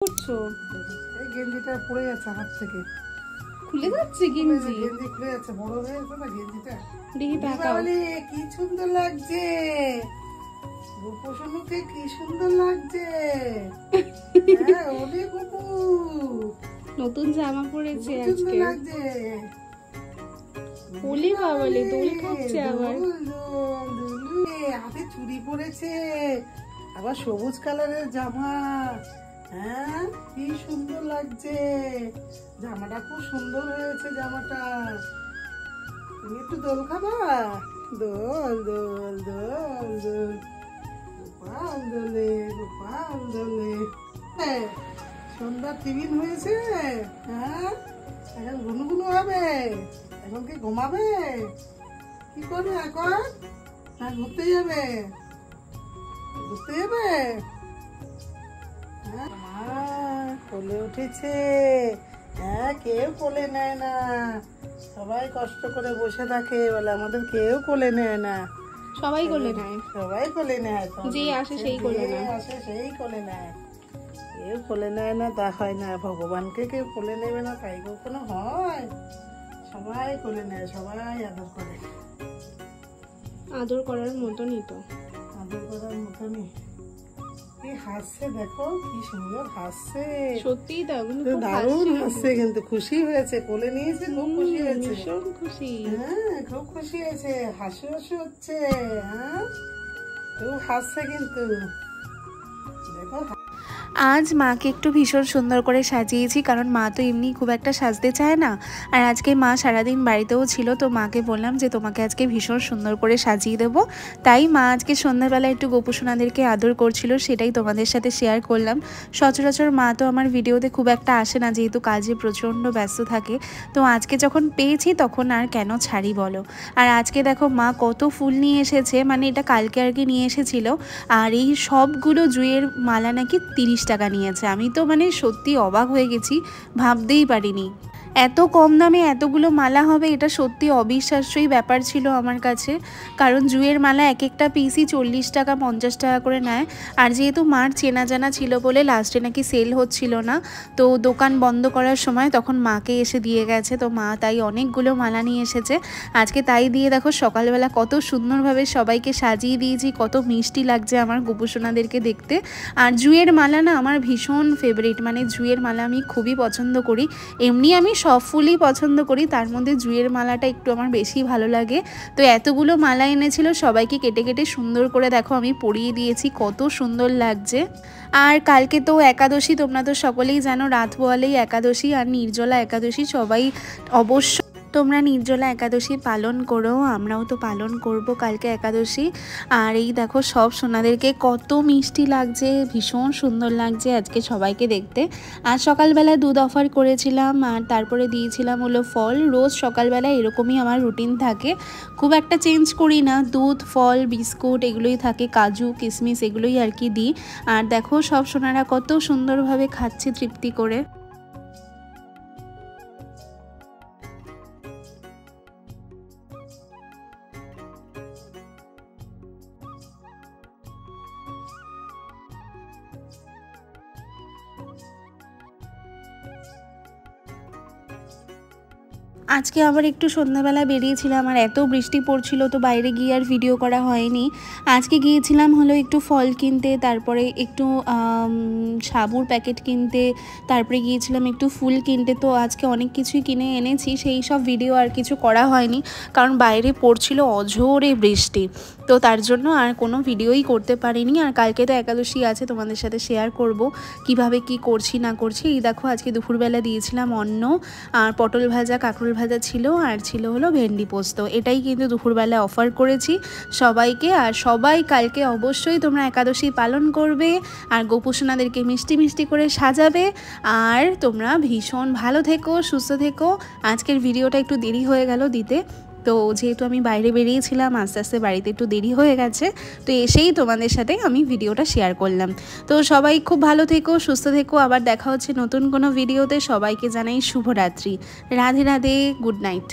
করছো? এই গেঞ্জিটা পড়ে যাচ্ছে হাত থেকে, খুলে যাচ্ছে গেঞ্জি। গেঞ্জি খুলে যাচ্ছে, বড় হয়ে যাচ্ছে না গেঞ্জিটা। দেখি তাকাও। কি সুন্দর লাগছে গোপসনুকে, কি সুন্দর লাগছে। হ্যাঁ ওরে গোপু, নতুন জামা পরেছে সুন্দর আজকে। লাগছে। ওলি বাবালে, দোল খাচ্ছে আবার। হাতে চুড়ি পরেছে, আবার সবুজ কালারের জামা। হ্যাঁ কি সুন্দর লাগছে, জামাটা খুব সুন্দর হয়েছে জামাটা। তুমি একটু দোল খাবা? দোল দোল দোল দোল, গোপাল দোলে গোপাল দোলে। সন্ধ্যা টিফিন হয়েছে। হ্যাঁ এখন গুনগুনো হবে, এখন কি ঘুমাবে? কি করবে এখন? হ্যাঁ ঘুরতে যাবে, ঘুরতে যাবে। কোলে উঠেছে। হ্যাঁ কেউ কোলে নেয় না, সবাই কষ্ট করে বসে থাকে, বলে আমাদের কেউ কোলে নেয় না। সবাই কোলে নেয়, সবাই কোলে নেয়, যে আসে সেই কোলে নেয়, আসে সেই কোলে নেয়। কেউ কোলে নেয় না তা হয় না, ভগবানকে কেউ কোলে নেবে না তাই কখনো হয়? সবাই কোলে নেয়, সবাই আদর করে। আদর করার মতনই তো, আদর করার মতনই। কি হাসছে দেখো, কি সুন্দর হাসছে। সত্যিই তো, দারুণ হাসছে, কিন্তু খুশি হয়েছে, কোলে নিয়েছে, খুব খুশি হয়েছে, ভীষণ খুশি। হ্যাঁ খুব খুশি হয়েছে, হাসি হাসি হচ্ছে। হ্যাঁ খুব হাসছে কিন্তু দেখো। আজ মাকে একটু ভীষণ সুন্দর করে সাজিয়েছি, কারণ মা তো এমনি খুব একটা সাজতে চায় না। আর আজকে মা সারাদিন বাড়িতেও ছিল, তো মাকে বললাম যে তোমাকে আজকে ভীষণ সুন্দর করে সাজিয়ে দেবো। তাই মা আজকে সন্ধ্যাবেলা একটু গোপুসোনাদেরকে আদর করছিল, সেটাই তোমাদের সাথে শেয়ার করলাম। সচরাচর মা তো আমার ভিডিওতে খুব একটা আসে না, যেহেতু কাজে প্রচণ্ড ব্যস্ত থাকে। তো আজকে যখন পেয়েছি তখন আর কেন ছাড়ি বলো। আর আজকে দেখো মা কত ফুল নিয়ে এসেছে, মানে এটা কালকে আর কি নিয়ে এসেছিল। আর এই সবগুলো জুঁয়ের মালা নাকি 30 টাকা নিয়েছে। আমি তো মানে সত্যি অবাক হয়ে গেছি, ভাবতেই পারিনি এত কম দামে এতগুলো মালা হবে। এটা সত্যি অবিশ্বাস্যই ব্যাপার ছিল আমার কাছে, কারণ জুঁয়ের মালা এক একটা পিসই 40 টাকা 50 টাকা করে নেয়। আর যেহেতু মার চেনা জানা ছিল বলে লাস্টে নাকি সেল হচ্ছিল না, তো দোকান বন্ধ করার সময় তখন মাকে এসে দিয়ে গেছে। তো মা তাই অনেকগুলো মালা নিয়ে এসেছে আজকে। তাই দিয়ে দেখো সকালবেলা কত সুন্দরভাবে সবাইকে সাজিয়ে দিয়েছি, কত মিষ্টি লাগছে আমার গোপুসোনাদেরকে দেখতে। আর জুঁয়ের মালা না আমার ভীষণ ফেভারিট, মানে জুঁয়ের মালা আমি খুবই পছন্দ করি। এমনি আমি সব ফুলই পছন্দ করি, তার মধ্যে জুঁয়ের মালাটা একটু আমার বেশি ভালো লাগে। তো এতগুলো মালা এনেছিল, সবাইকে কেটে কেটে সুন্দর করে দেখো আমি পরিয়ে দিয়েছি, কত সুন্দর লাগছে। আর কালকে তো একাদশী, তোমরা তো সকলেই জানো রাত পোয়ালেই একাদশী আর নির্জলা একাদশী। সবাই অবশ্য তোমরা নির্জলা একাদশী পালন করো, আমরাও তো পালন করব কালকে একাদশী। আর এই দেখো সব সোনাদেরকে কত মিষ্টি লাগছে, ভীষণ সুন্দর লাগছে আজকে সবাইকে দেখতে। আর সকালবেলায় দুধ অফার করেছিলাম, আর তারপরে দিয়েছিলাম হলো ফল। রোজ সকালবেলায় এরকমই আমার রুটিন থাকে, খুব একটা চেঞ্জ করি না, দুধ ফল বিস্কুট এগুলোই থাকে, কাজু কিশমিশ এগুলোই আর কি দিই। আর দেখো সব সোনারা কত সুন্দরভাবে খাচ্ছে তৃপ্তি করে। আজকে আবার একটু সন্ধ্যাবেলা বেরিয়েছিলাম, আর এত বৃষ্টি পড়ছিল তো বাইরে গিয়ে আর ভিডিও করা হয়নি। আজকে গিয়েছিলাম হলো একটু ফল কিনতে, তারপরে একটু সাবুর প্যাকেট কিনতে, তারপরে গিয়েছিলাম একটু ফুল কিনতে। তো আজকে অনেক কিছুই কিনে এনেছি, সেই সব ভিডিও আর কিছু করা হয়নি, কারণ বাইরে পড়ছিল অঝোরে বৃষ্টি। তো তার জন্য আর কোনো ভিডিওই করতে পারিনি। আর কালকে তো একাদশী আছে, তোমাদের সাথে শেয়ার করব কিভাবে কি করছি না করছি। এই দেখো আজকে দুপুরবেলা দিয়েছিলাম অন্ন, আর পটল ভাজা কাঁকরোল ভাজা ছিল, আর ছিল হলো ভেন্ডি পোস্ত। এটাই কিন্তু দুপুরবেলা অফার করেছি সবাইকে। আর সবাই কালকে অবশ্যই তোমরা একাদশী পালন করবে, আর গোপুসোনাদেরকে মিষ্টি মিষ্টি করে সাজাবে। আর তোমরা ভীষণ ভালো থেকো, সুস্থ থেকো। আজকের ভিডিওটা একটু দেরি হয়ে গেল দিতে, তো যেহেতু আমি বাইরে বেরিয়েছিলাম, আস্তে আস্তে বাড়িতে একটু দেরি হয়ে গেছে, তো এসেই তোমাদের সাথে আমি ভিডিওটা শেয়ার করলাম। তো সবাই খুব ভালো থেকো, সুস্থ থেকো, আবার দেখা হচ্ছে নতুন কোনো ভিডিওতে। সবাইকে জানাই শুভরাত্রি, রাধে রাধে, গুড নাইট।